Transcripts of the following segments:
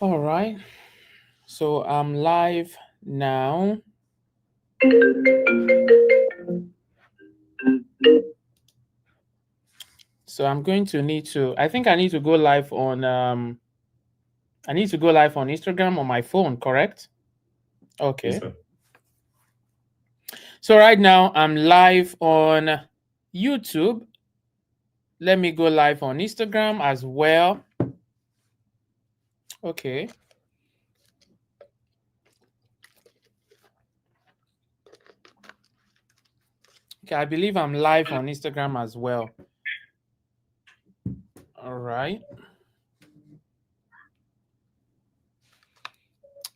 All right. So I'm live now. So I'm going to need to I think I need to go live on I need to go live on Instagram on my phone, correct? Yes, Okay. sir. So right now I'm live on YouTube. Let me go live on Instagram as well. Okay. Okay, I believe I'm live on Instagram as well. All right.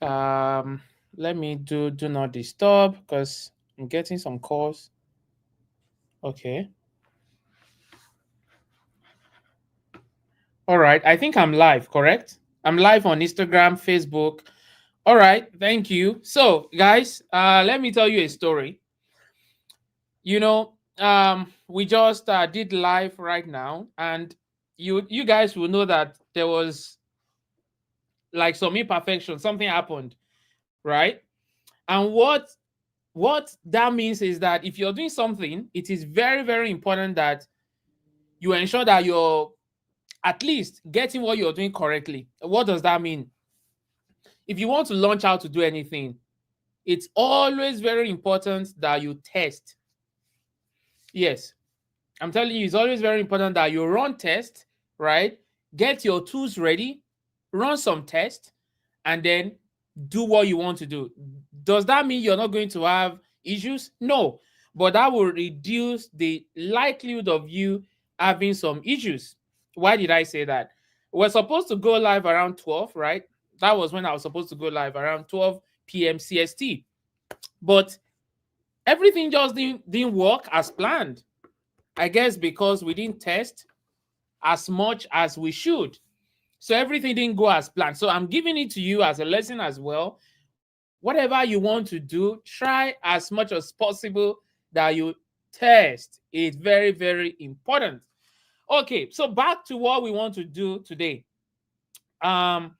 Um Let me do not disturb because I'm getting some calls. Okay. All right. I think I'm live, correct? I'm live on Instagram, Facebook. All right. Thank you. So, guys, let me tell you a story. We just did live right now, and you guys will know that there was like some imperfection, something happened, right? And what that means is that if you're doing something, it is very, very important that you ensure that you're at least getting what you're doing correctly. What does that mean? If you want to launch out to do anything, it's always very important that you test. Yes, I'm telling you, it's always very important that you run tests, right? Get your tools ready, run some tests, and then do what you want to do. Does that mean you're not going to have issues? No, but that will reduce the likelihood of you having some issues. Why did I say that? We're supposed to go live around 12, right? That was when I was supposed to go live around 12 p.m. CST. But everything just didn't work as planned. I guess because we didn't test as much as we should. So everything didn't go as planned. So I'm giving it to you as a lesson as well. Whatever you want to do, try as much as possible that you test. It's very, very important. Okay, so back to what we want to do today. Um,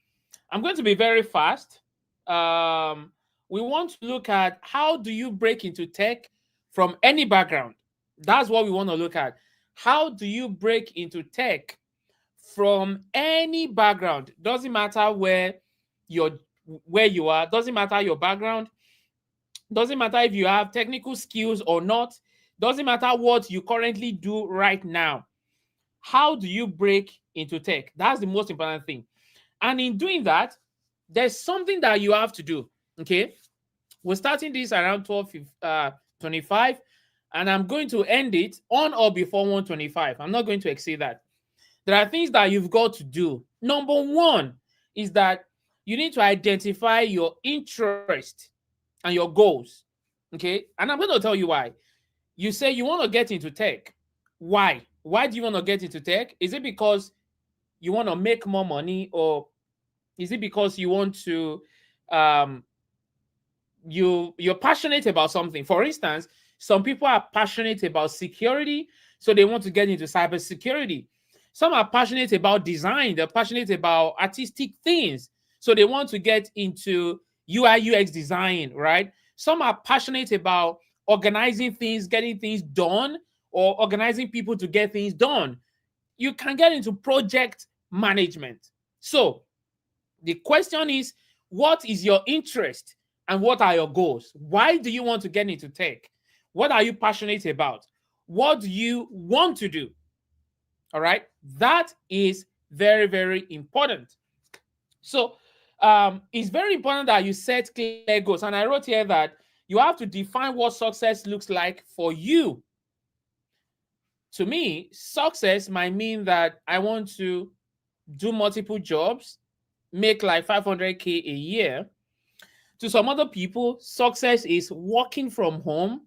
I'm going to be very fast. Um, we want to look at how do you break into tech from any background. That's what we want to look at. How do you break into tech from any background? Doesn't matter you're where you are, doesn't matter your background, doesn't matter if you have technical skills or not, doesn't matter what you currently do right now. How do you break into tech? That's the most important thing. And in doing that, there's something that you have to do. Okay. We're starting this around 12:25, and I'm going to end it on or before 1:25. I'm not going to exceed that. There are things that you've got to do. Number one is that you need to identify your interest and your goals. Okay. And I'm going to tell you why. You say you want to get into tech. Why? Why do you want to get into tech? Is it because you want to make more money, or is it because you want to um you're passionate about something? For instance, some people are passionate about security, so they want to get into cybersecurity. Some are passionate about design, they're passionate about artistic things, so they want to get into UI UX design, right? Some are passionate about organizing things, getting things done, or organizing people to get things done. You can get into project management. So the question is, what is your interest and what are your goals? Why do you want to get into tech? What are you passionate about? What do you want to do? All right. That is very, very important. So it's very important that you set clear goals. And I wrote here that you have to define what success looks like for you. To me, success might mean that I want to do multiple jobs, make like 500K a year. To some other people, success is working from home.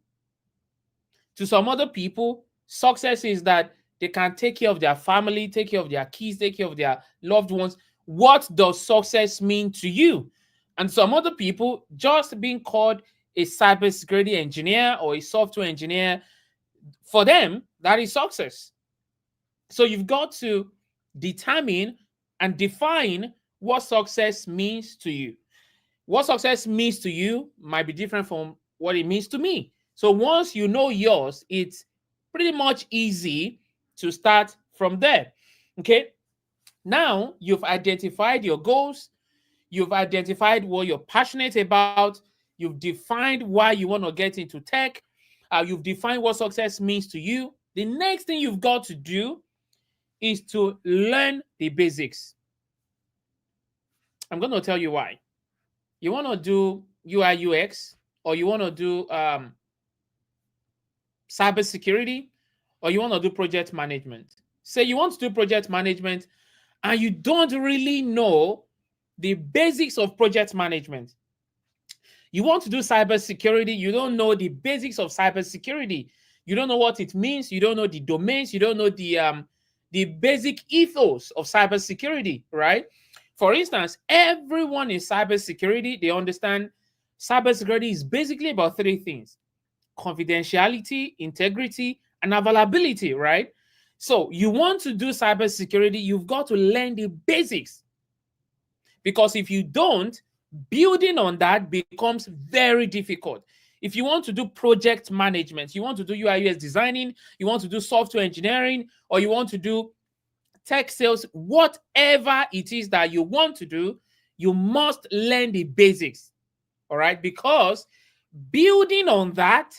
To some other people, success is that they can take care of their family, take care of their kids, take care of their loved ones. What does success mean to you? And some other people, just being called a cybersecurity engineer or a software engineer, for them, that is success. So you've got to determine and define what success means to you. What success means to you might be different from what it means to me. So once you know yours, it's pretty much easy to start from there. Okay. Now you've identified your goals, you've identified what you're passionate about, you've defined why you want to get into tech, you've defined what success means to you. The next thing you've got to do is to learn the basics. I'm going to tell you why. You want to do UI UX, or you want to do cybersecurity, or you want to do project management. Say you want to do project management and you don't really know the basics of project management. You want to do cybersecurity, you don't know the basics of cybersecurity. You don't know what it means, you don't know the domains, you don't know the basic ethos of cybersecurity, right? For instance, everyone in cybersecurity, they understand cybersecurity is basically about three things: confidentiality, integrity, and availability, right? So you want to do cybersecurity, you've got to learn the basics. Because if you don't, building on that becomes very difficult. If you want to do project management, you want to do UI UX designing, you want to do software engineering, or you want to do tech sales, whatever it is that you want to do, you must learn the basics. All right? Because building on that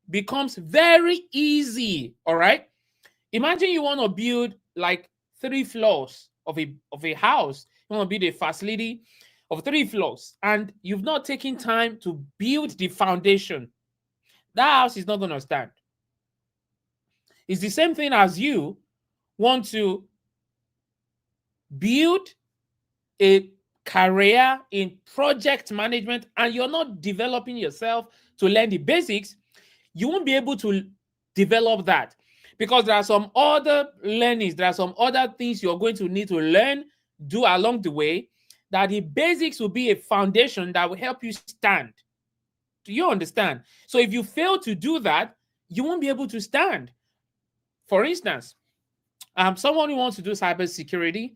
becomes very easy. All right? Imagine you want to build like 3 floors of a house. You want to build a facility of 3 floors, and you've not taken time to build the foundation. That house is not going to stand. It's the same thing as you want to build a career in project management and you're not developing yourself to learn the basics. You won't be able to develop that, because there are some other learnings, there are some other things you're going to need to learn, do along the way, that the basics will be a foundation that will help you stand. Do you understand? So if you fail to do that, you won't be able to stand. For instance, someone who wants to do cybersecurity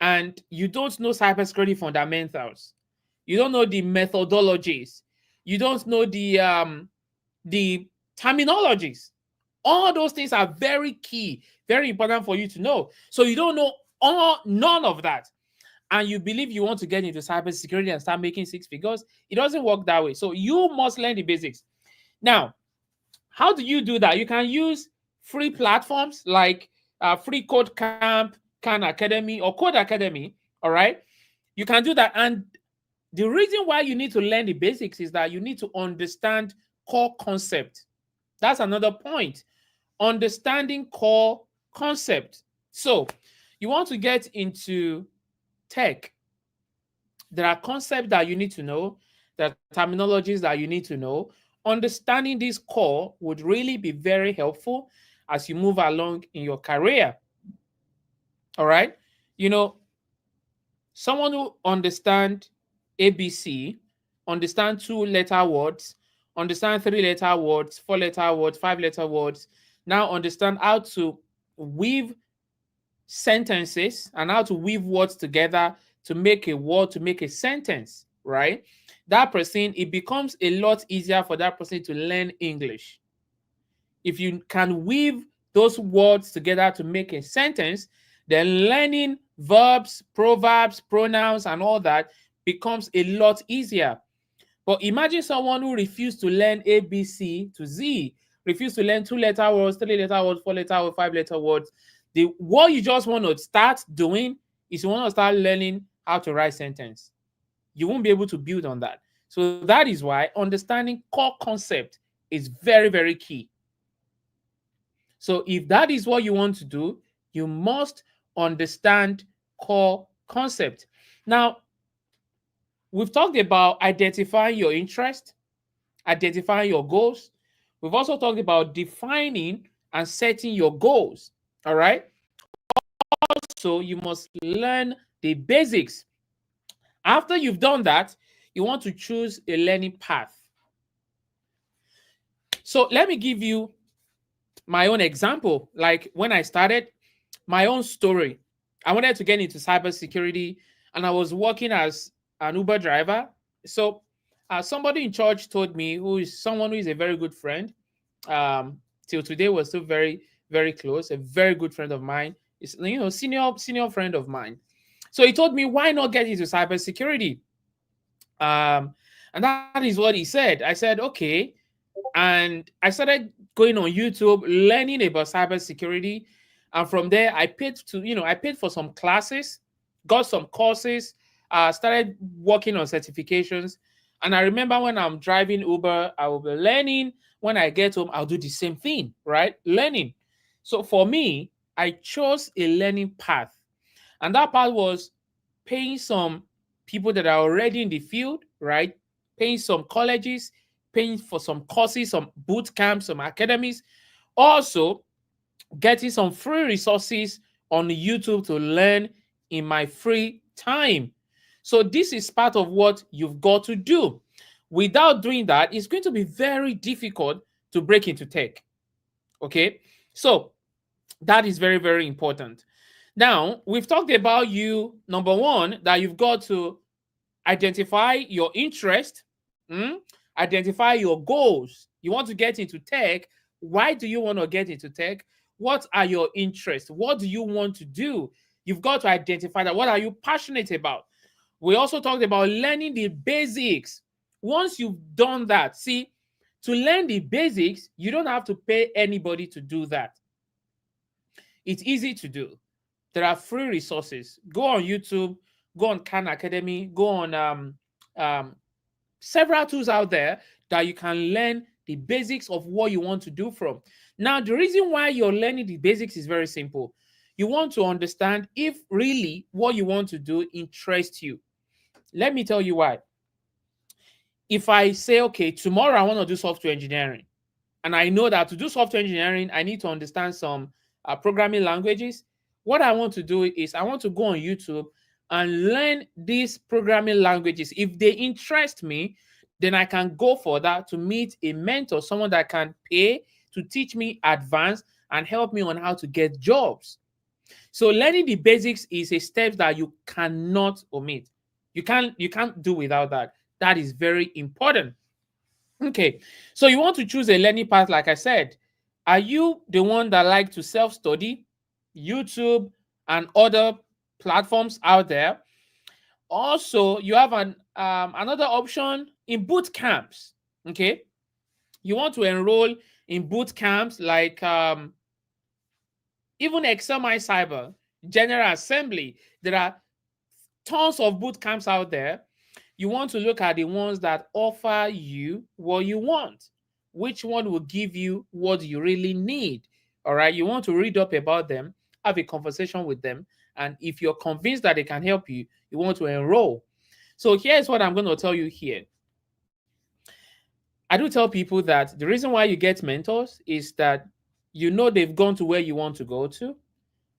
and you don't know cybersecurity fundamentals, you don't know the methodologies, you don't know the terminologies. All those things are very key, very important for you to know. So you don't know none of that, and you believe you want to get into cybersecurity and start making 6 figures. It doesn't work that way. So you must learn the basics. Now, how do you do that? You can use free platforms like Free Code Camp, Khan Academy, or Code Academy. All right, you can do that. And the reason why you need to learn the basics is that you need to understand core concept. That's another point. Understanding core concept. So you want to get into tech, there are concepts that you need to know, there are terminologies that you need to know. Understanding this core would really be very helpful as you move along in your career. All right. You know, someone who understands ABC, understand 2-letter words, understand 3-letter words, 4-letter words, 5-letter words, now understand how to weave sentences and how to weave words together to make a word, to make a sentence, right? That person, it becomes a lot easier for that person to learn English. If you can weave those words together to make a sentence, then learning verbs, proverbs, pronouns, and all that becomes a lot easier. But imagine someone who refused to learn A, B, C to Z, refused to learn 2-letter words, 3-letter words, 4-letter words, 5-letter words. What you just want to start doing is you want to start learning how to write sentence. You won't be able to build on that. So that is why understanding core concept is very, very key. So if that is what you want to do, you must understand core concept. Now, we've talked about identifying your interest, identifying your goals. We've also talked about defining and setting your goals. All right. Also, you must learn the basics. After you've done that, you want to choose a learning path. So let me give you my own example. Like when I started, my own story. I wanted to get into cybersecurity. and I was working as an Uber driver. So somebody in church told me, who is someone who is a very good friend, till today we're still very, very close, a very good friend of mine, is, senior friend of mine. So he told me, why not get into cybersecurity? And that is what he said. I said, okay. And I started going on YouTube, learning about cybersecurity. And from there, I paid for some classes, got some courses, started working on certifications. And I remember when I'm driving Uber, I will be learning. When I get home, I'll do the same thing, right? Learning. So for me, I chose a learning path. And that path was paying some people that are already in the field, right? Paying some colleges, paying for some courses, some boot camps, some academies. Also, getting some free resources on YouTube to learn in my free time. So, this is part of what you've got to do. Without doing that, it's going to be very difficult to break into tech. Okay. So, that is very, very important. Now, we've talked about you, number one, that you've got to identify your interest, identify your goals. You want to get into tech. Why do you want to get into tech? What are your interests? What do you want to do? You've got to identify that. What are you passionate about? We also talked about learning the basics. Once you've done that, see, to learn the basics, you don't have to pay anybody to do that. It's easy to do. There are free resources. Go on YouTube, go on Khan Academy, go on several tools out there that you can learn the basics of what you want to do from. Now, the reason why you're learning the basics is very simple. You want to understand if really what you want to do interests you. Let me tell you why. If I say, okay, tomorrow I want to do software engineering, and I know that to do software engineering, I need to understand some programming languages. What I want to do is I want to go on YouTube and learn these programming languages. If they interest me, then I can go for that to meet a mentor, someone that can pay to teach me advanced and help me on how to get jobs. So learning the basics is a step that you cannot omit. You can't do without that. That is very important. Okay, so you want to choose a learning path, like I said. Are you the one that like to self-study, YouTube and other platforms out there? Also, you have another option in boot camps. Okay, you want to enroll in boot camps like even Excel My Cyber, General Assembly. There are tons of boot camps out there. You want to look at the ones that offer you what you want. Which one will give you what you really need? All right. You want to read up about them, have a conversation with them. And if you're convinced that they can help you, you want to enroll. So here's what I'm going to tell you here. I do tell people that the reason why you get mentors is that you know they've gone to where you want to go to,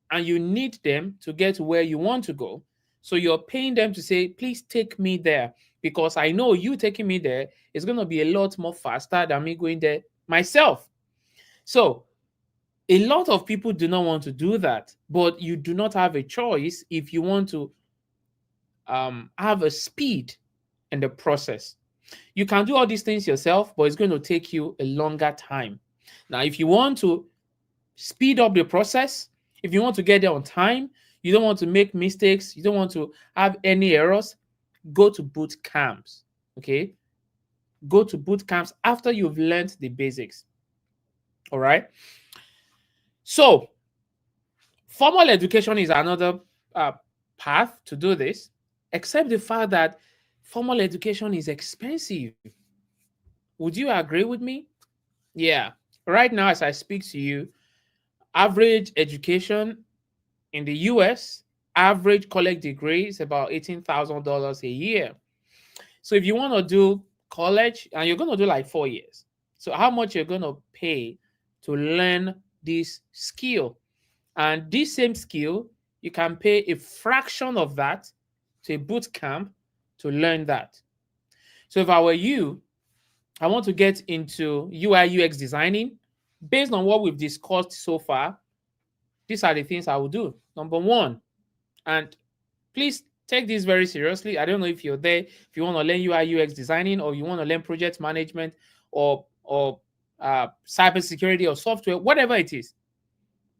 and you need them to get to where you want to go. So you're paying them to say, please take me there, because I know you taking me there is going to be a lot more faster than me going there myself. So a lot of people do not want to do that, but you do not have a choice if you want to have a speed in the process. You can do all these things yourself, but it's going to take you a longer time. Now, if you want to speed up the process, if you want to get there on time, you don't want to make mistakes, you don't want to have any errors, go to boot camps. Okay, go to boot camps after you've learned the basics. All right. So formal education is another path to do this, except the fact that formal education is expensive. Would you agree with me? Yeah. Right now, as I speak to you, average education in the US, average college degree is about $18,000 a year. So if you want to do college and you're going to do like 4 years, so how much you're going to pay to learn this skill? And this same skill, you can pay a fraction of that to a boot camp to learn that. So if I were you, I want to get into UI UX designing. Based on what we've discussed so far, these are the things I will do. Number one, and please Take this very seriously. I don't know if you're there, if you want to learn UI UX designing, or you want to learn project management, or cybersecurity or software, whatever it is.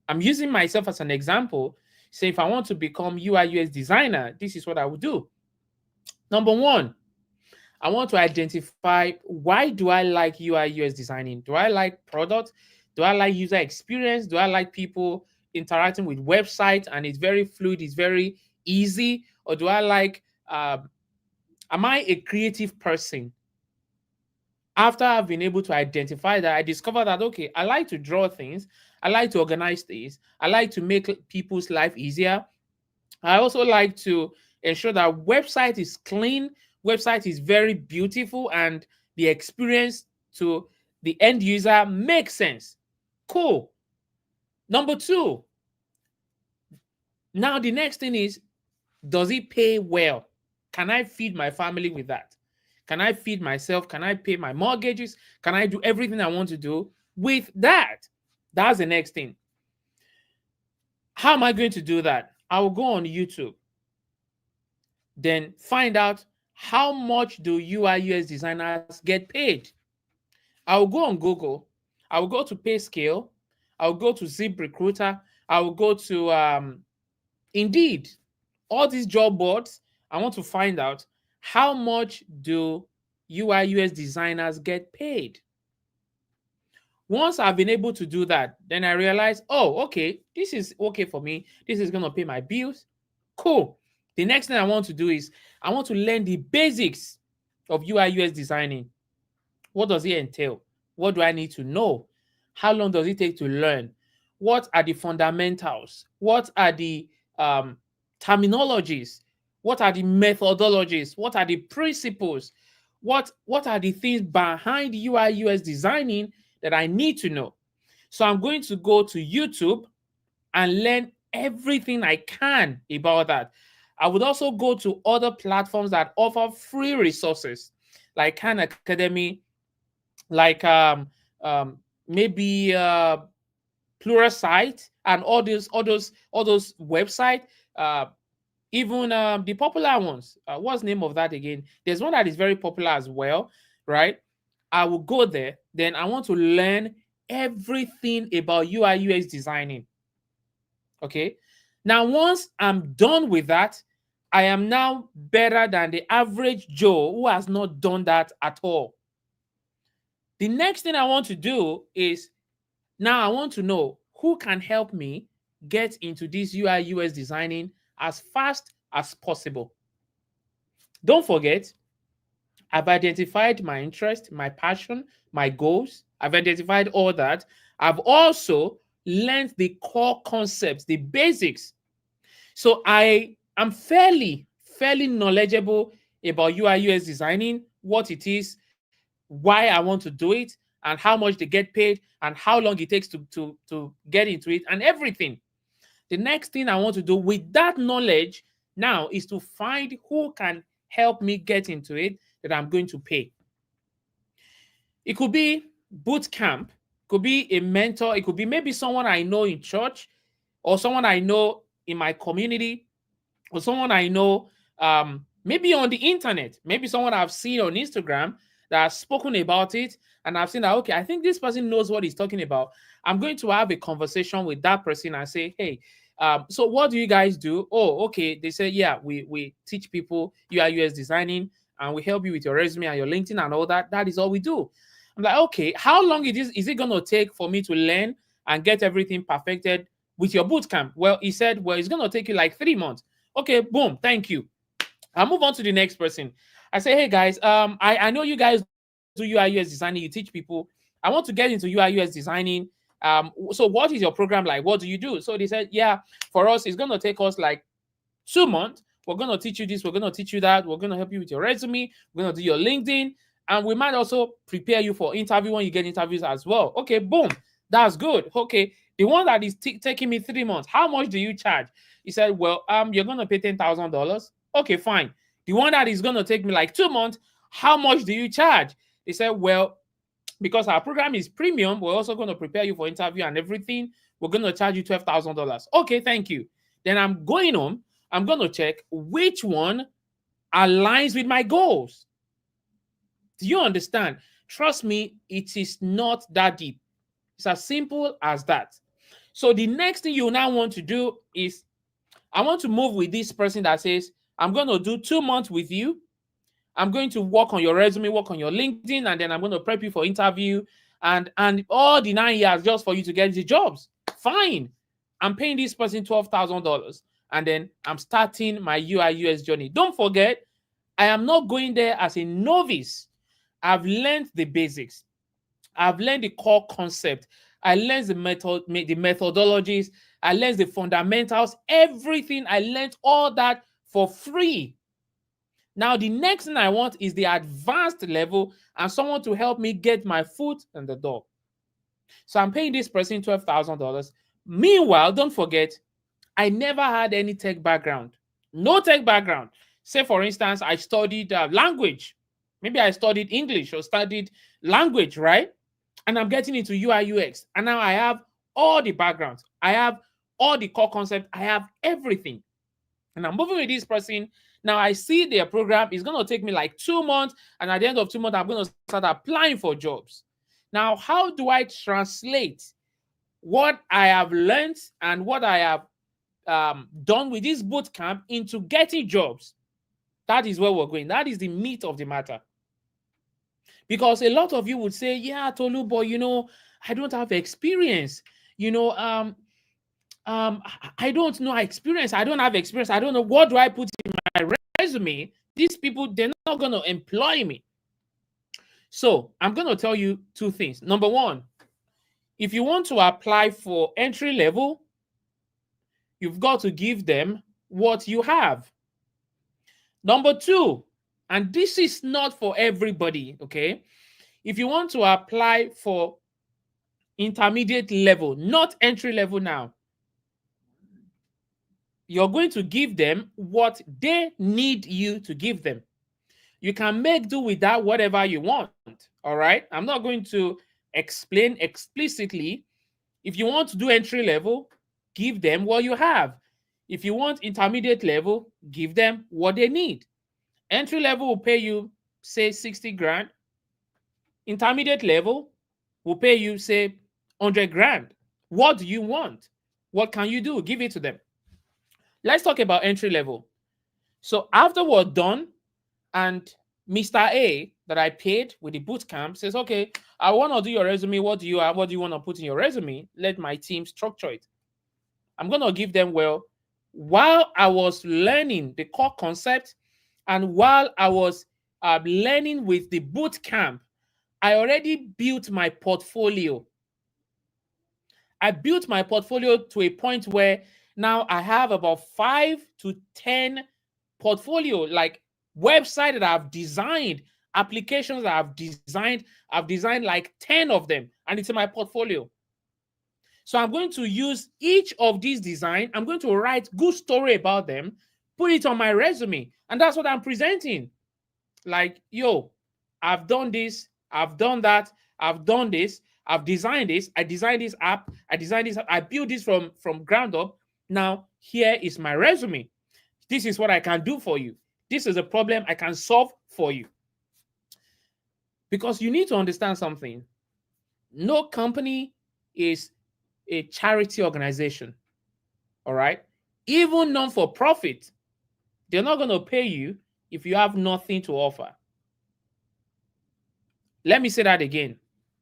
I'm using myself as an example. Say if I want to become UI UX designer, this is what I would do. Number one, I want to identify, why do I like UI UX designing? Do I like product? Do I like user experience? Do I like people interacting with websites and it's very fluid, it's very easy? Or do I like, am I a creative person? After I've been able to identify that, I discovered that, okay, I like to draw things. I like to organize things. I like to make people's life easier. I also like to ensure that website is clean, website is very beautiful, and the experience to the end user makes sense. Cool. Number two, now the next thing is, does it pay well? Can I feed my family with that? Can I feed myself? Can I pay my mortgages? Can I do everything I want to do with that? That's the next thing. How am I going to do that? I will go on YouTube, then find out how much do UI UX designers get paid. I will go on Google. I will go to PayScale. I will go to ZipRecruiter. I will go to Indeed. All these job boards. I want to find out, how much do UI UX designers get paid. Once I've been able to do that, then I realize, oh, okay, this is okay for me. This is going to pay my bills. Cool. The next thing I want to do is, I want to learn the basics of UI UX designing. What does it entail? What do I need to know? How long does it take to learn? What are the fundamentals? What are the terminologies? What are the methodologies? What are the principles? What are the things behind UI UX designing that I need to know? So I'm going to go to YouTube and learn everything I can about that. I would also go to other platforms that offer free resources, like Khan Academy, like maybe Pluralsight, and all those websites. Even the popular ones. What's the name of that again? There's one that is very popular as well, right? I will go there. Then I want to learn everything about UI UX designing. Okay. Now, once I'm done with that, I am now better than the average Joe who has not done that at all. The next thing I want to do is, now I want to know who can help me get into this UI UX designing as fast as possible. Don't forget, I've identified my interest, my passion, my goals. I've identified all that. I've also learned the core concepts, the basics. So I am fairly knowledgeable about UI UX designing, what it is, why I want to do it, and how much they get paid, and how long it takes to get into it, and everything. The next thing I want to do with that knowledge now is to find who can help me get into it that I'm going to pay. It could be boot camp, could be a mentor, it could be maybe someone I know in church, or someone I know in my community, or someone I know maybe on the internet, maybe someone I've seen on Instagram that has spoken about it, and I've seen that, okay, I think this person knows what he's talking about. I'm going to have a conversation with that person and say, hey, so what do you guys do? Oh, okay. They say, yeah, we teach people UI UX designing, and we help you with your resume and your LinkedIn and all that. That is all we do. I'm like, okay, how long is it going to take for me to learn and get everything perfected with your bootcamp? Well, he said, well, it's going to take you like 3 months. Okay, boom, thank you. I'll move on to the next person. I say, hey guys, I know you guys do UI UX designing, you teach people. I want to get into UI UX designing. So what is your program like? What do you do? So they said, yeah, for us, it's going to take us like 2 months. We're going to teach you this. We're going to teach you that. We're going to help you with your resume. We're going to do your LinkedIn. And we might also prepare you for interview when you get interviews as well. Okay, boom. That's good. Okay. The one that is taking me 3 months, how much do you charge? He said, well, you're going to pay $10,000. Okay, fine. The one that is going to take me like 2 months, how much do you charge? They said, well, because our program is premium, we're also going to prepare you for interview and everything. We're going to charge you $12,000. Okay, thank you. Then I'm going home. I'm going to check which one aligns with my goals. Do you understand? Trust me, it is not that deep. It's as simple as that. So the next thing you now want to do is, I want to move with this person that says, I'm going to do 2 months with you. I'm going to work on your resume, work on your LinkedIn, and then I'm going to prep you for interview and all the 9 years just for you to get the jobs. Fine. I'm paying this person $12,000, and then I'm starting my UI UX journey. Don't forget, I am not going there as a novice. I've learned the basics. I've learned the core concept. I learned the methodologies. I learned the fundamentals. Everything I learned, all that for free. Now, the next thing I want is the advanced level and someone to help me get my foot in the door. So I'm paying this person $12,000. Meanwhile, don't forget, I never had any tech background. No tech background. Say, for instance, I studied language. Maybe I studied English or studied language, right? And I'm getting into UI UX. And now I have all the backgrounds. I have all the core concepts. I have everything. And I'm moving with this person. Now I see their program is going to take me like 2 months. And at the end of 2 months, I'm going to start applying for jobs. Now, how do I translate what I have learned and what I have done with this boot camp into getting jobs? That is where we're going. That is the meat of the matter. Because a lot of you would say, yeah, Tolu, but I don't have experience. I don't know experience. I don't have experience. I don't know, what do I put in my resume? These people, they're not going to employ me. So I'm going to tell you 2 things. Number one, if you want to apply for entry level, you've got to give them what you have. Number 2, and this is not for everybody, okay? If you want to apply for intermediate level, not entry level now, you're going to give them what they need you to give them. You can make do with that whatever you want, all right? I'm not going to explain explicitly. If you want to do entry level, give them what you have. If you want intermediate level, give them what they need. Entry level will pay you, say, 60 grand. Intermediate level will pay you, say, 100 grand. What do you want? What can you do? Give it to them. Let's talk about entry level. So after we're done, and Mr. A that I paid with the boot camp says, okay, I want to do your resume. What do you have? What do you want to put in your resume? Let my team structure it. I'm going to give them, well, while I was learning the core concept and while I was learning with the boot camp, I already built my portfolio. I built my portfolio to a point where now I have about 5 to 10 portfolio, like website that I've designed, applications that I've designed like 10 of them, and it's in my portfolio. So I'm going to use each of these designs. I'm going to write good story about them, put it on my resume, and that's what I'm presenting. Like, yo, I've done this, I've done that, I've done this, I've designed this, I designed this app, I built this from ground up. Now, here is my resume. This is what I can do for you. This is a problem I can solve for you. Because you need to understand something. No company is a charity organization. All right? Even non-for-profit, they're not going to pay you if you have nothing to offer. Let me say that again.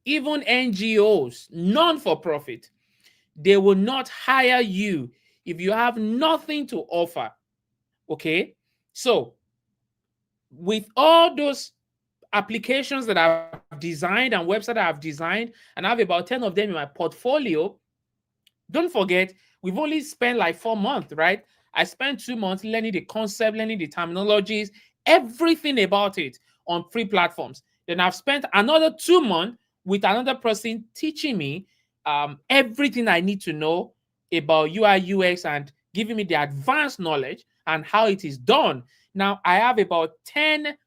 Even NGOs, non-for-profit, they will not hire you if you have nothing to offer. Okay? So, with all those applications that I've designed and websites that I've designed, and I have about 10 of them in my portfolio, don't forget, we've only spent like 4 months, right? I spent 2 months learning the concept, learning the terminologies, everything about it on free platforms. Then I've spent another 2 months with another person teaching me everything I need to know about UI UX and giving me the advanced knowledge and how it is done. Now I have about 10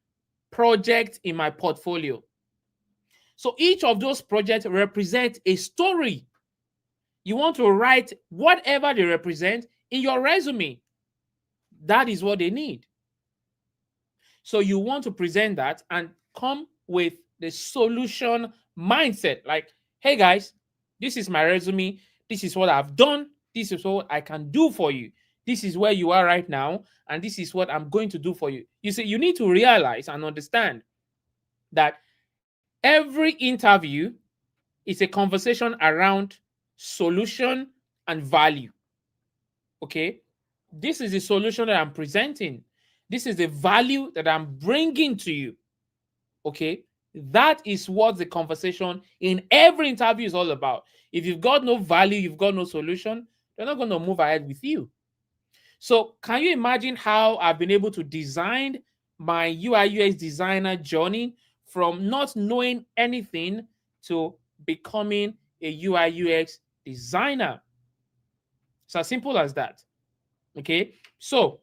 projects in my portfolio. So each of those projects represent a story. You want to write whatever they represent in your resume. That is what they need. So you want to present that and come with the solution mindset. Like, hey guys, this is my resume. This is what I've done. This is what I can do for you. This is where you are right now. And this is what I'm going to do for you. You see, you need to realize and understand that every interview is a conversation around solution and value. Okay. This is the solution that I'm presenting. This is the value that I'm bringing to you. Okay. That is what the conversation in every interview is all about. If you've got no value, you've got no solution, they're not going to move ahead with you. So, can you imagine how I've been able to design my UI UX designer journey from not knowing anything to becoming a UI UX designer? It's as simple as that. Okay. So,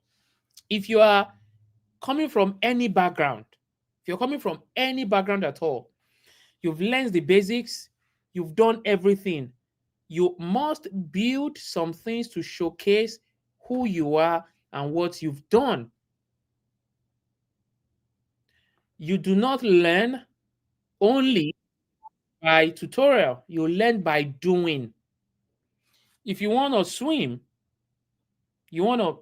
if you are coming from any background, if you're coming from any background at all, you've learned the basics, you've done everything, you must build some things to showcase who you are and what you've done. You do not learn only by tutorial, you learn by doing. If you want to swim, you want to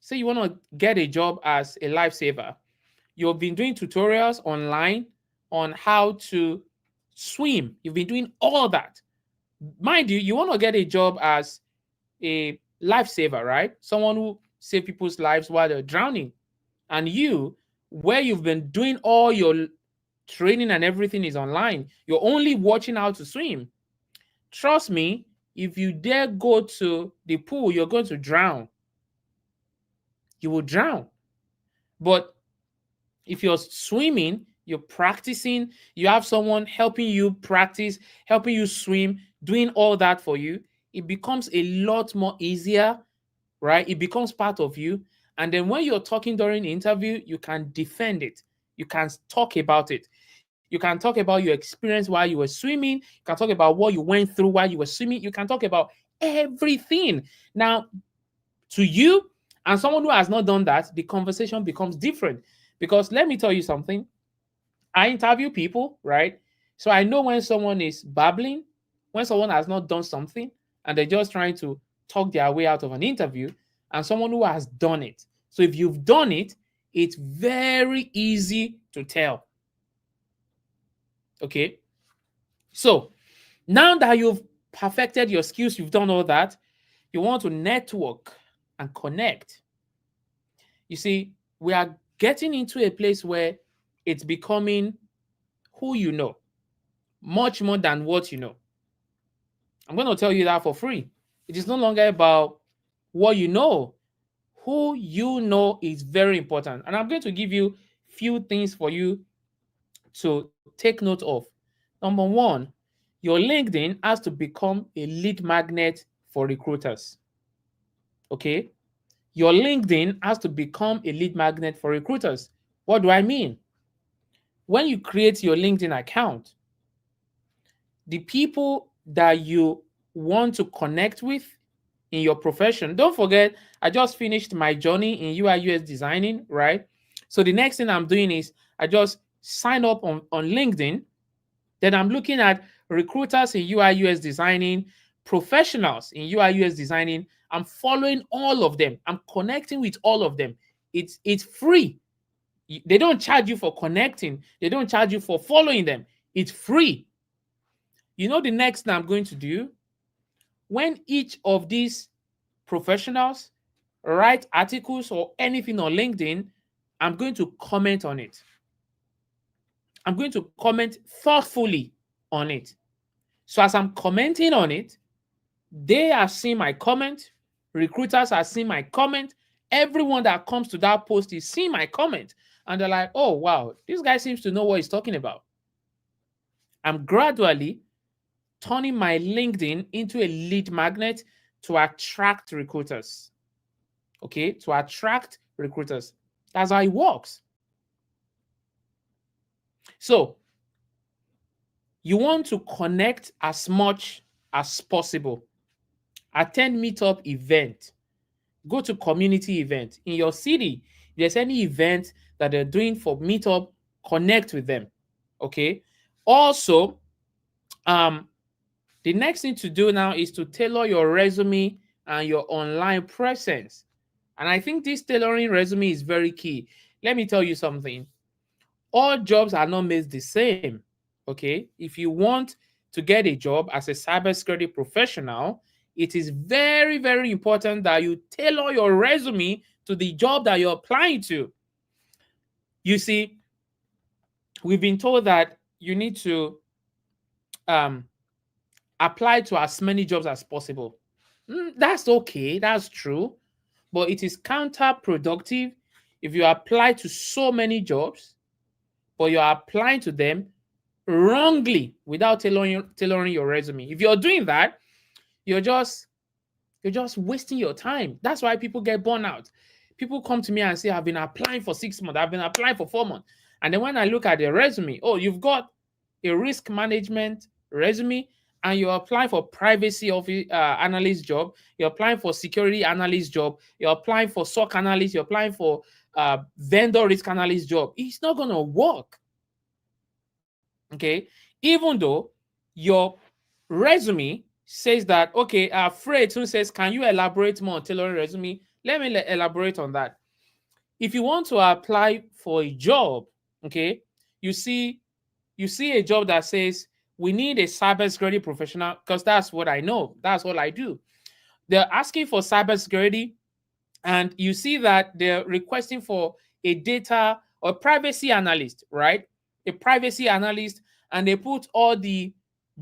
say you want to get a job as a lifesaver, you've been doing tutorials online on how to swim. You've been doing all that. Mind you, you want to get a job as a lifesaver, right? Someone who save people's lives while they're drowning. And you, where you've been doing all your training and everything is online, you're only watching how to swim. Trust me, if you dare go to the pool, you're going to drown. You will drown. But if you're swimming, you're practicing, you have someone helping you practice, helping you swim, doing all that for you, it becomes a lot more easier, right? It becomes part of you. And then when you're talking during the interview, you can defend it. You can talk about it. You can talk about your experience while you were swimming. You can talk about what you went through while you were swimming. You can talk about everything. Now, to you and someone who has not done that, the conversation becomes different. Because let me tell you something. I interview people, right? So I know when someone is babbling, when someone has not done something and they're just trying to talk their way out of an interview, and someone who has done it. So if you've done it, it's very easy to tell. Okay. So now that you've perfected your skills, you've done all that, you want to network and connect. You see, we are getting into a place where it's becoming who you know, much more than what you know. I'm going to tell you that for free. It is no longer about what you know. Who you know is very important. And I'm going to give you few things for you to take note of. Number one, your LinkedIn has to become a lead magnet for recruiters. Okay? Your LinkedIn has to become a lead magnet for recruiters. What do I mean? When you create your LinkedIn account, the people that you want to connect with in your profession, don't forget, I just finished my journey in UI UX designing, right? So the next thing I'm doing is I just sign up on LinkedIn. Then I'm looking at recruiters in UI UX designing, professionals in UI UX designing. I'm following all of them. I'm connecting with all of them. It's free. They don't charge you for connecting. They don't charge you for following them. It's free. You know the next thing I'm going to do? When each of these professionals write articles or anything on LinkedIn, I'm going to comment on it. I'm going to comment thoughtfully on it. So as I'm commenting on it, they are seeing my comment. Recruiters are seeing my comment. Everyone that comes to that post is seeing my comment. And they're like, oh, wow, this guy seems to know what he's talking about. I'm gradually turning my LinkedIn into a lead magnet to attract recruiters. Okay, to attract recruiters. That's how it works. So you want to connect as much as possible. Attend meetup event. Go to community event in your city. If there's any event that they're doing for meetup, connect with them. Okay. Also, um, the next thing to do now is to tailor your resume and your online presence. And I think this tailoring resume is very key. Let me tell you something. All jobs are not made the same. Okay. If you want to get a job as a cybersecurity professional, it is very, very important that you tailor your resume to the job that you're applying to. You see, we've been told that you need to um, apply to as many jobs as possible. That's okay, that's true, but it is counterproductive if you apply to so many jobs, but you're applying to them wrongly without tailoring your resume. If you're doing that, you're just you're just wasting your time. That's why people get burned out. People come to me and say, I've been applying for 6 months, I've been applying for 4 months. And then when I look at their resume, oh, you've got a risk management resume and you're applying for privacy office analyst job, you're applying for security analyst job, you're applying for SOC analyst, you're applying for vendor risk analyst job. It's not going to work. Okay. Even though your resume says that, okay, Fred who says, can you elaborate more on tailoring resume? Let me elaborate on that. If you want to apply for a job, okay, you see a job that says we need a cybersecurity professional, because that's what I know. That's all I do. They're asking for cybersecurity, and you see that they're requesting for a data or privacy analyst, right? A privacy analyst, and they put all the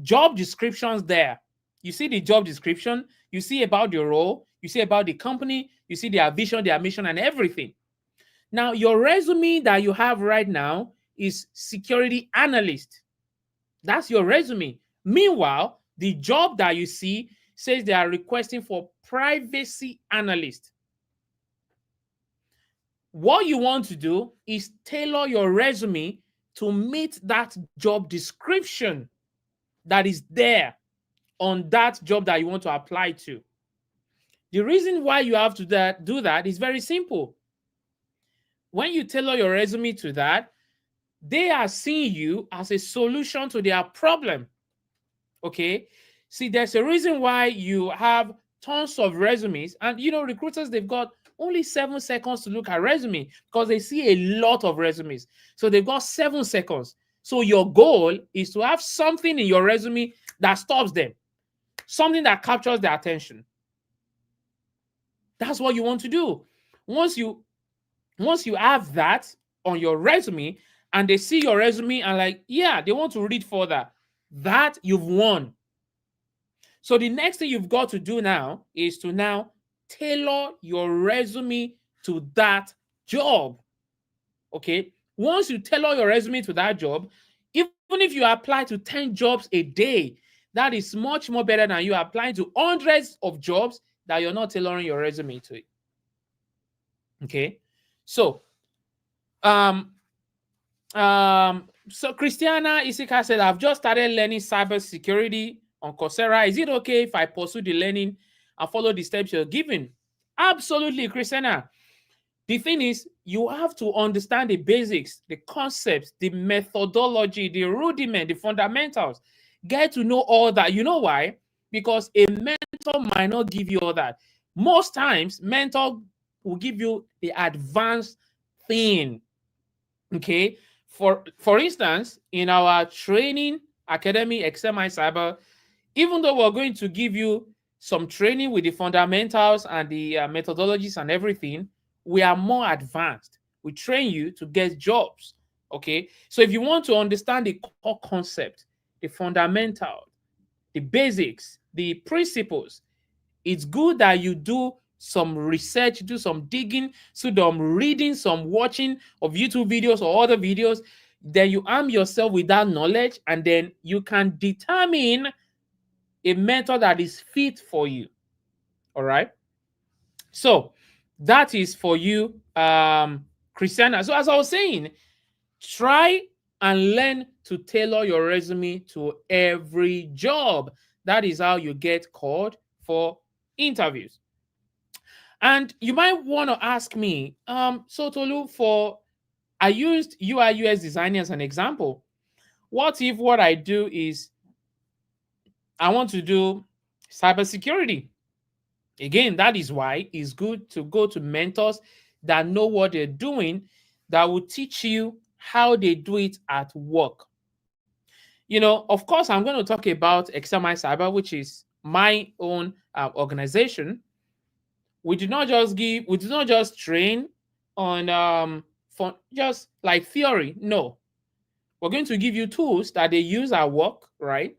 job descriptions there. You see the job description, you see about the role, you see about the company, you see their vision, their mission, and everything. Now, your resume that you have right now is security analyst. That's your resume. Meanwhile, the job that you see says they are requesting for privacy analyst. What you want to do is tailor your resume to meet that job description that is there on that job that you want to apply to. The reason why you have to do that is very simple. When you tailor your resume to that, they are seeing you as a solution to their problem. Okay. See, there's a reason why you have tons of resumes, and recruiters, they've got only 7 seconds to look at resume because they see a lot of resumes. So they've got 7 seconds. So your goal is to have something in your resume that stops them, something that captures their attention. That's what you want to do. Once you have that on your resume and they see your resume and like, yeah, they want to read further, that you've won. So the next thing you've got to do now is to now tailor your resume to that job. Okay. Once you tailor your resume to that job, even if you apply to 10 jobs a day, that is much more better than you applying to hundreds of jobs that you're not tailoring your resume to. Okay. So, so Christiana Isika said, I've just started learning cybersecurity on Coursera. Is it okay if I pursue the learning and follow the steps you're giving? Absolutely, Christiana. The thing is, you have to understand the basics, the concepts, the methodology, the rudiment, the fundamentals. Get to know all that. You know why? Because a mentor might not give you all that. Most times, mentor will give you the advanced thing. Okay. For instance, in our training academy, XMI Cyber, even though we're going to give you some training with the fundamentals and the methodologies and everything, we are more advanced. We train you to get jobs. Okay. So if you want to understand the core concept, the fundamental, the basics, the principles, it's good that you do some research, do some digging, some reading, some watching of YouTube videos or other videos. Then you arm yourself with that knowledge, and then you can determine a mentor that is fit for you. All right. So that is for you, Christiana. So as I was saying, try and learn to tailor your resume to every job. That is how you get called for interviews. And you might want to ask me, so Tolu, for I used UI UX designing as an example. What if what I do is I want to do cybersecurity? Again, that is why it's good to go to mentors that know what they're doing, that will teach you how they do it at work. Of course, I'm going to talk about Excel My Cyber, which is my own organization. We do not just train on for just like theory. No, we're going to give you tools that they use at work, right?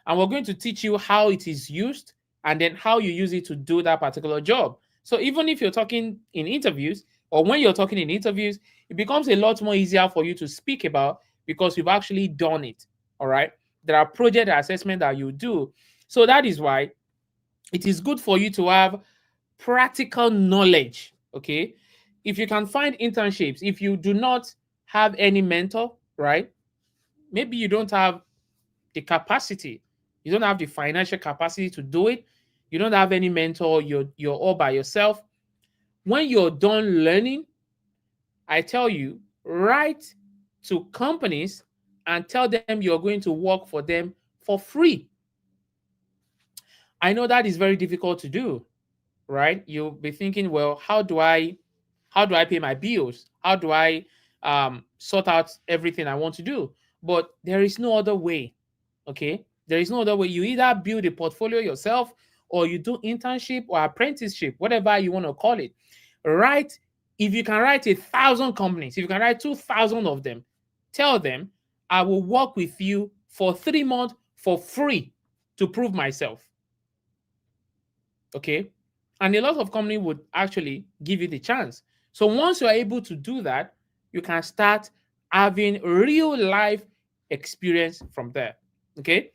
And we're going to teach you how it is used and then how you use it to do that particular job. So even if you're talking in interviews, or when you're talking in interviews, it becomes a lot more easier for you to speak about because you've actually done it. All right. There are project assessment that you do. So that is why it is good for you to have practical knowledge. Okay. If you can find internships, if you do not have any mentor, right? Maybe you don't have the capacity. You don't have the financial capacity to do it. You don't have any mentor. You're all by yourself. When you're done learning, I tell you, write to companies and tell them you're going to work for them for free. I know that is very difficult to do, right? You'll be thinking, well, how do I pay my bills? How do I sort out everything I want to do? But there is no other way. Okay, there is no other way. You either build a portfolio yourself, or you do internship or apprenticeship, whatever you want to call it. Write, if you can write 1,000 companies, if you can write 2,000 of them, tell them I will work with you for 3 months for free to prove myself. Okay, and a lot of companies would actually give you the chance. So once you are able to do that, you can start having real life experience from there. Okay.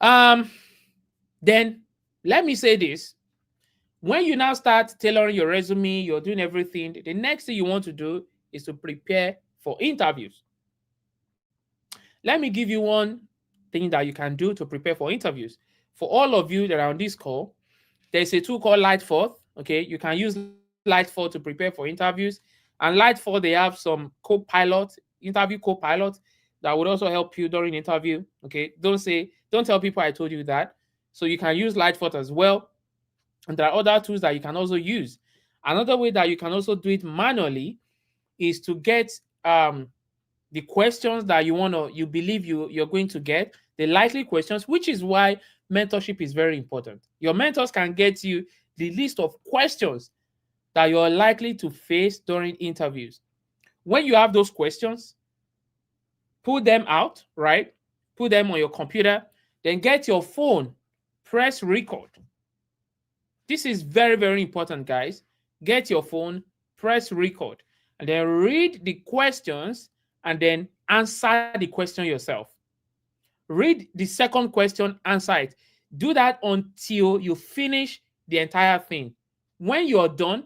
Um, then let me say this. When you now start tailoring your resume, you're doing everything, the next thing you want to do is to prepare for interviews. Let me give you one thing that you can do to prepare for interviews. For all of you that are on this call, there's a tool called Lightforth. Okay, you can use Lightforth to prepare for interviews. And Lightforth, they have some co-pilot, interview co-pilot that would also help you during interview. Okay, don't tell people I told you that. So you can use Lightforth as well. And there are other tools that you can also use. Another way that you can also do it manually is to get the questions that you believe you're going to get, the likely questions, which is why mentorship is very important. Your mentors can get you the list of questions that you're likely to face during interviews. When you have those questions, pull them out, right? Put them on your computer, then get your phone, press record. This is very, very important, guys. Get your phone, press record, and then read the questions and then answer the question yourself. Read the second question, answer it. Do that until you finish the entire thing. When you're done,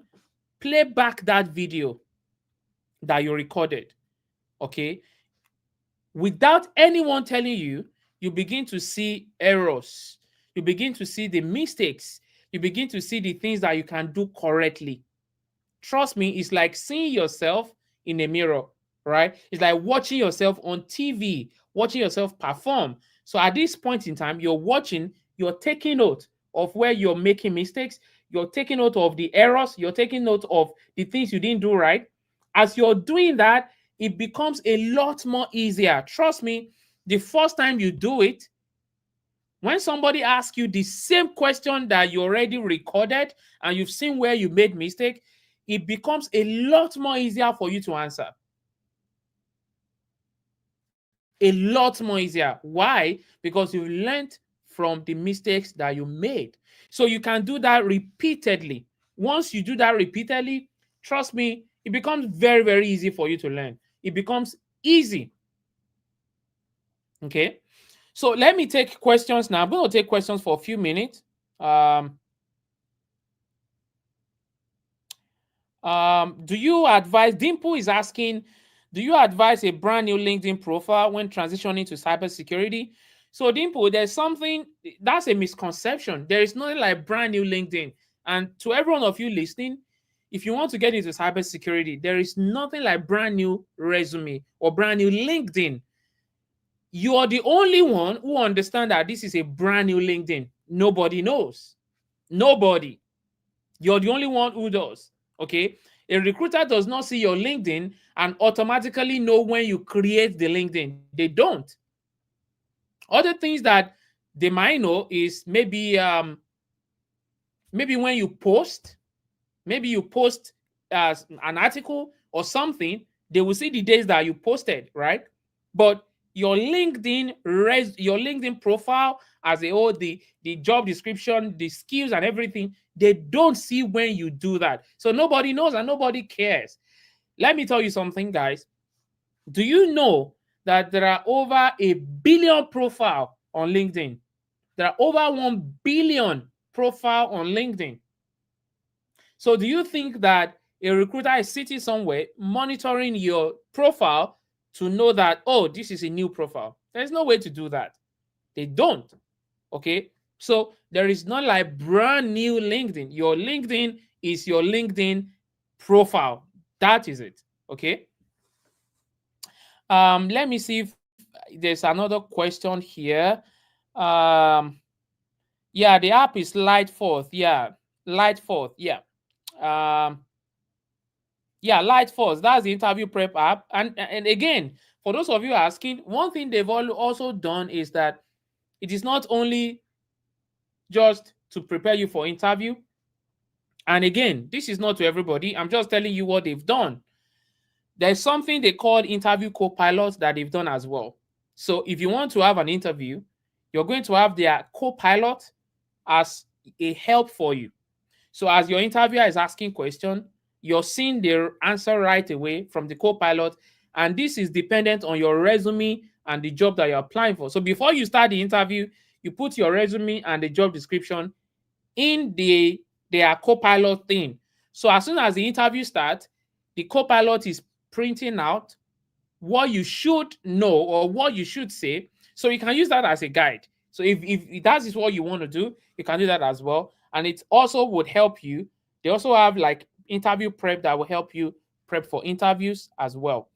play back that video that you recorded. Okay? Without anyone telling you, you begin to see errors. You begin to see the mistakes. You begin to see the things that you can do correctly. Trust me, it's like seeing yourself in a mirror, right? It's like watching yourself on TV, watching yourself perform. So at this point in time, you're taking note of where you're making mistakes. You're taking note of the errors. You're taking note of the things you didn't do right. As you're doing that, it becomes a lot more easier. Trust me, the first time you do it, when somebody asks you the same question that you already recorded and you've seen where you made mistake, it becomes a lot more easier for you to answer. A lot more easier. Why? Because you learned from the mistakes that you made. So you can do that repeatedly. Once you do that repeatedly, trust me, it becomes very, very easy for you to learn. It becomes easy. Okay. So let me take questions now. I'm going to take questions for a few minutes. Do you advise, Dimple is asking, do you advise a brand new LinkedIn profile when transitioning to cybersecurity? So Dimple, there's something, that's a misconception. There is nothing like brand new LinkedIn. And to every one of you listening, if you want to get into cybersecurity, there is nothing like brand new resume or brand new LinkedIn. You are the only one who understands that this is a brand new LinkedIn. Nobody knows. Nobody. You're the only one who does. Okay. A recruiter does not see your LinkedIn and automatically know when you create the LinkedIn. They don't. Other things that they might know is maybe when you post, maybe you post an article or something, they will see the days that you posted, right? But your your LinkedIn profile as a whole, the job description, the skills and everything, they don't see when you do that. So nobody knows and nobody cares. Let me tell you something, guys. Do you know that there are over 1 billion profile on LinkedIn? There are over 1 billion profile on LinkedIn. So do you think that a recruiter is sitting somewhere monitoring your profile to know that, oh, this is a new profile? There's no way to do that. They don't. Okay. So there is not like brand new LinkedIn. Your LinkedIn is your LinkedIn profile. That is it. Okay. Let me see if there's another question here. Yeah, the app is Lightforth. Yeah, Lightforth. Yeah. Yeah, Lightforth. That's the interview prep app. And again, for those of you asking, one thing they've also done is that it is not only just to prepare you for interview. And again, this is not to everybody. I'm just telling you what they've done. There's something they call interview co-pilot that they've done as well. So if you want to have an interview, you're going to have their co-pilot as a help for you. So as your interviewer is asking question, you're seeing the answer right away from the co-pilot. And this is dependent on your resume and the job that you're applying for. So before you start the interview, you put your resume and the job description in their co-pilot thing. So as soon as the interview starts, the co-pilot is printing out what you should know or what you should say. So you can use that as a guide. So if that is what you want to do, you can do that as well. And it also would help you. They also have like interview prep that will help you prep for interviews as well.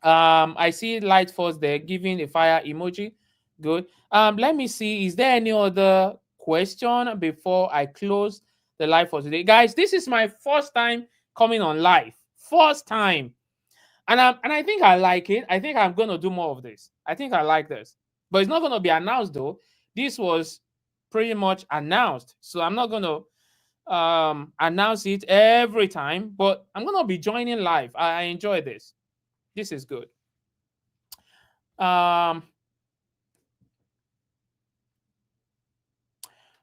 I see Light Force there giving a fire emoji. Good. Let me see. Is there any other question before I close the live for today? Guys, this is my first time coming on live. First time. And I think I like it. I think I'm gonna do more of this. I think I like this. But it's not gonna be announced though. This was pretty much announced. So I'm not gonna announce it every time, but I'm gonna be joining live. I enjoy this. This is good.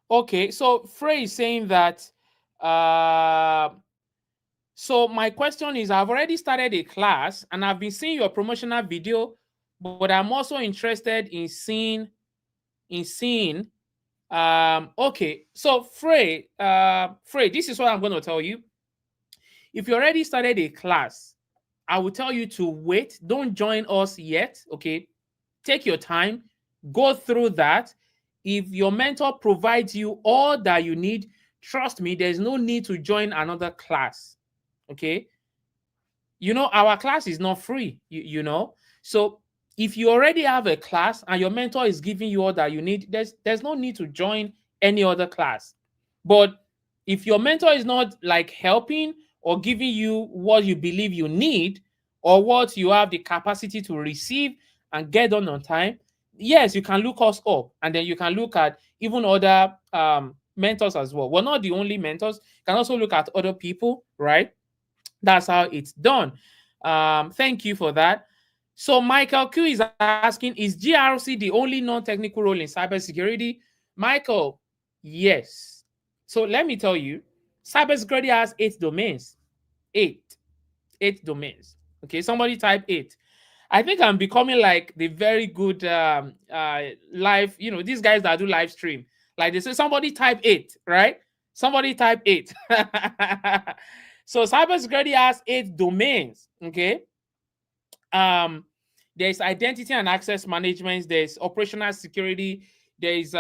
Okay, so Frey is saying that so my question is, I've already started a class and I've been seeing your promotional video, but I'm also interested in seeing okay, so Frey, this is what I'm going to tell you. If you already started a class, I will tell you to wait. Don't join us yet. Okay, take your time, go through that. If your mentor provides you all that you need, trust me, there's no need to join another class. Okay, you know, our class is not free, you know. So if you already have a class and your mentor is giving you all that you need, there's no need to join any other class. But if your mentor is not like helping or giving you what you believe you need or what you have the capacity to receive and get done on time, yes, you can look us up and then you can look at even other mentors as well. We're not the only mentors. You can also look at other people, right? That's how it's done. Thank you for that. So Michael Q is asking, is GRC the only non-technical role in cybersecurity? Michael, yes. So let me tell you, cybersecurity has 8 domains. 8 domains. Okay, somebody type 8. I think I'm becoming like the very good live, you know, these guys that do live stream. Like they say, somebody type 8, right? Somebody type 8. So cybersecurity has 8 domains. Okay. There's identity and access management, there's operational security, there's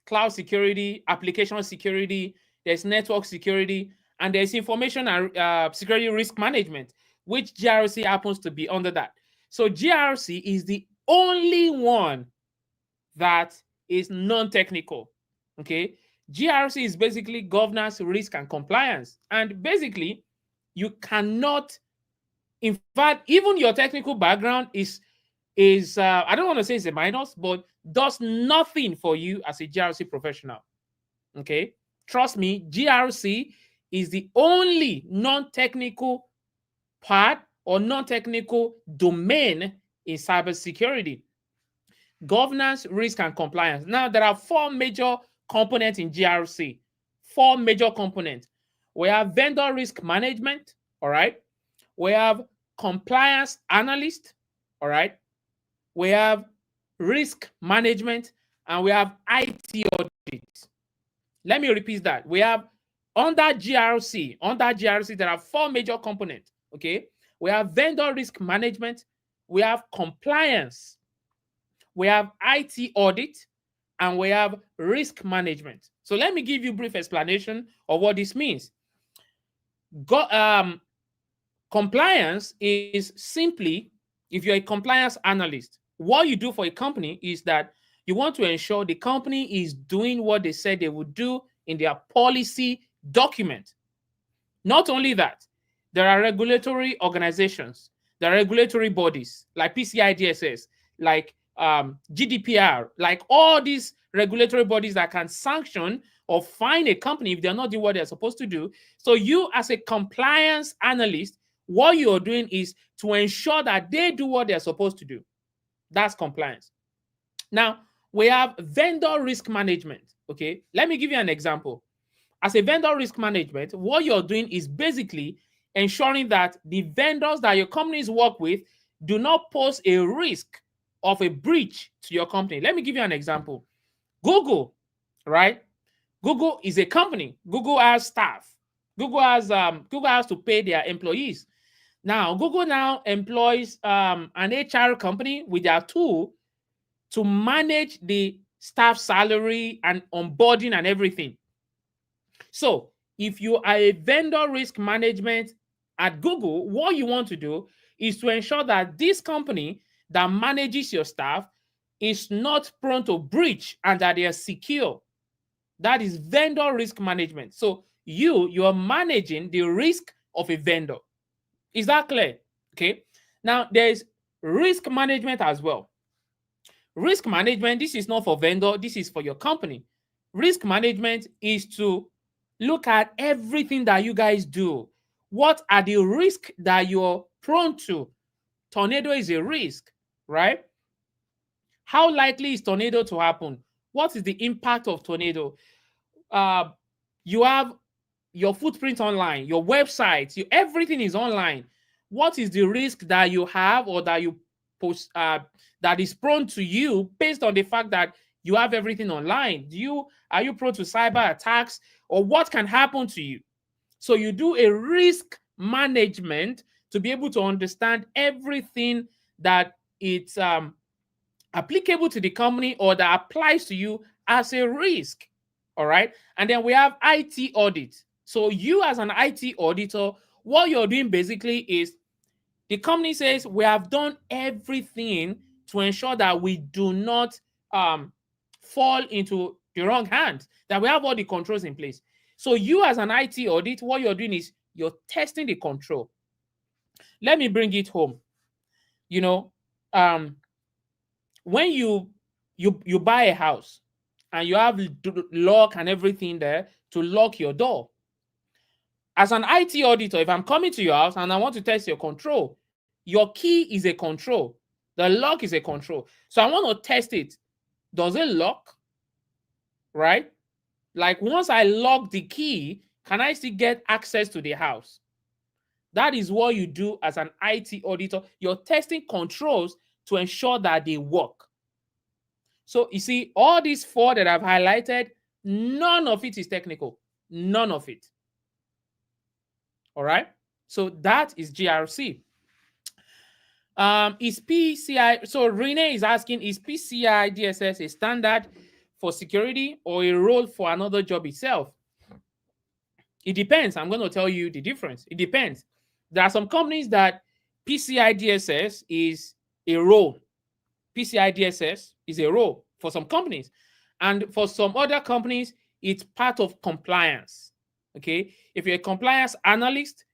cloud security, application security, there's network security, and there's information and security risk management, which GRC happens to be under that. So GRC is the only one that is non-technical. Okay, GRC is basically governance, risk, and compliance. And basically, you cannot, in fact, even your technical background is I don't want to say it's a minus, but does nothing for you as a GRC professional. Okay, trust me, GRC is the only non-technical part or non-technical domain in cybersecurity. Governance, risk, and compliance. Now, there are four major components in GRC. Four major components. We have vendor risk management, all right? We have compliance analyst, all right? We have risk management, and we have IT audit. Let me repeat that. We have under GRC, there are four major components, okay? We have vendor risk management, we have compliance, we have IT audit, and we have risk management. So let me give you a brief explanation of what this means. Compliance is simply, if you're a compliance analyst, what you do for a company is that you want to ensure the company is doing what they said they would do in their policy document. Not only that, there are regulatory organizations, there are regulatory bodies like PCI DSS, like GDPR, like all these regulatory bodies that can sanction or fine a company if they're not doing what they're supposed to do. So you, as a compliance analyst, what you're doing is to ensure that they do what they're supposed to do. That's compliance. Now, we have vendor risk management. Okay, let me give you an example. As a vendor risk management, what you're doing is basically ensuring that the vendors that your companies work with do not pose a risk of a breach to your company. Let me give you an example. Google, right? Google is a company. Google has staff. Google has to pay their employees. Now, Google now employs an HR company with their tool to manage the staff salary and onboarding and everything. So if you are a vendor risk management at Google, what you want to do is to ensure that this company that manages your staff is not prone to breach and that they are secure. That is vendor risk management. So you are managing the risk of a vendor. Is that clear? Okay. Now there's risk management as well. Risk management, this is not for vendor, this is for your company. Risk management is to look at everything that you guys do. What are the risks that you're prone to? Tornado is a risk, right? How likely is tornado to happen? What is the impact of tornado? You have your footprint online, your website, everything is online. What is the risk that you have or that you post that is prone to you based on the fact that you have everything online? Are you prone to cyber attacks, or what can happen to you? So you do a risk management to be able to understand everything that it's applicable to the company or that applies to you as a risk. All right. And then we have IT audit. So you, as an IT auditor, what you're doing basically is the company says we have done everything to ensure that we do not fall into the wrong hands, that we have all the controls in place. So you, as an IT audit, what you're doing is you're testing the control. Let me bring it home. You know, when you buy a house and you have lock and everything there to lock your door, as an IT auditor, if I'm coming to your house and I want to test your control, your key is a control. The lock is a control. So I want to test it. Does it lock? Right? Like once I lock the key, can I still get access to the house? That is what you do as an IT auditor. You're testing controls to ensure that they work. So you see, all these four that I've highlighted, none of it is technical. None of it. All right. So that is GRC. Is PCI, so Rene is asking, is PCI DSS a standard for security or a role for another job itself? It depends. I'm going to tell you the difference. It depends. There are some companies that PCI DSS is a role. PCI DSS is a role for some companies. And for some other companies, it's part of compliance. Okay. If you're a compliance analyst,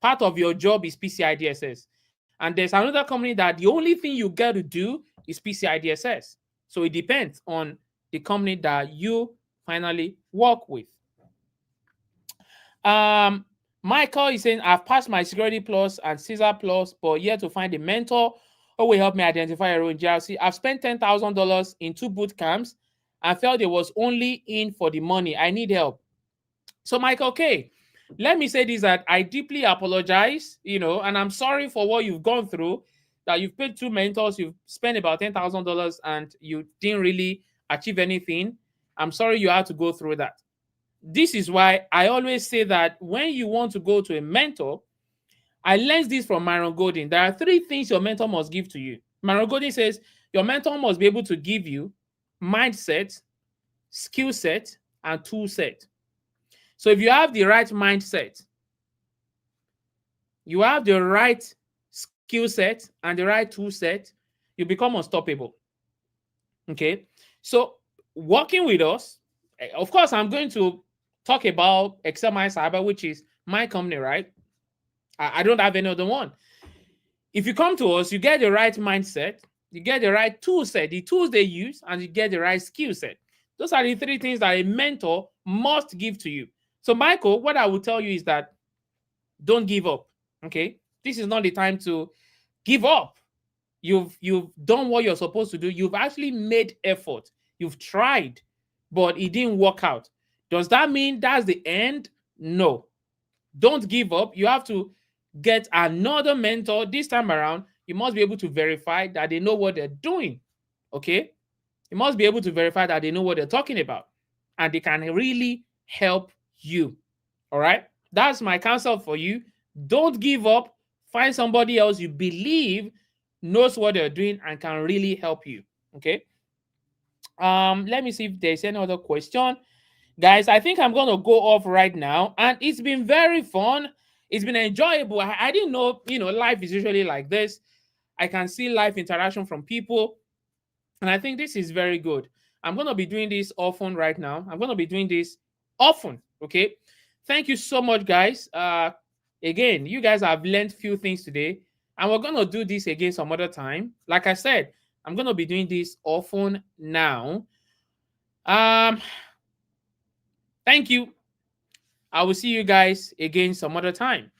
part of your job is PCI DSS. And there's another company that the only thing you get to do is PCI DSS. So it depends on the company that you finally work with. Michael is saying, I've passed my Security Plus and Caesar Plus, but yet to find a mentor who will help me identify a role in GRC. I've spent $10,000 in 2 boot camps and felt it was only in for the money. I need help. So, Michael, okay, let me say this, that I deeply apologize, and I'm sorry for what you've gone through, that you've paid 2 mentors, you've spent about $10,000 and you didn't really achieve anything. I'm sorry you had to go through that. This is why I always say that when you want to go to a mentor, I learned this from Myron Golden. There are 3 things your mentor must give to you. Myron Golden says your mentor must be able to give you mindset, skill set, and tool set. So if you have the right mindset, you have the right skill set, and the right tool set, you become unstoppable. Okay? So working with us, of course, I'm going to talk about Excel My Cyber, which is my company, right? I don't have any other one. If you come to us, you get the right mindset, you get the right tool set, the tools they use, and you get the right skill set. Those are the 3 things that a mentor must give to you. So, Michael, what I will tell you is that don't give up. Okay? This is not the time to give up. You've done what you're supposed to do. You've actually made effort. You've tried, but it didn't work out. Does that mean that's the end? No. Don't give up. You have to get another mentor. This time around, you must be able to verify that they know what they're doing. Okay? You must be able to verify that they know what they're talking about and they can really help you. All right? That's my counsel for you. Don't give up. Find somebody else you believe knows what they're doing and can really help you. Okay? Let me see if there's any other question. Guys, I think I'm going to go off right now. And it's been very fun. It's been enjoyable. I didn't know, life is usually like this. I can see live interaction from people. And I think this is very good. I'm going to be doing this often right now. I'm going to be doing this often. Okay. Thank you so much, guys. Again, you guys have learned few things today. And we're going to do this again some other time. Like I said, I'm going to be doing this often now. Thank you. I will see you guys again some other time.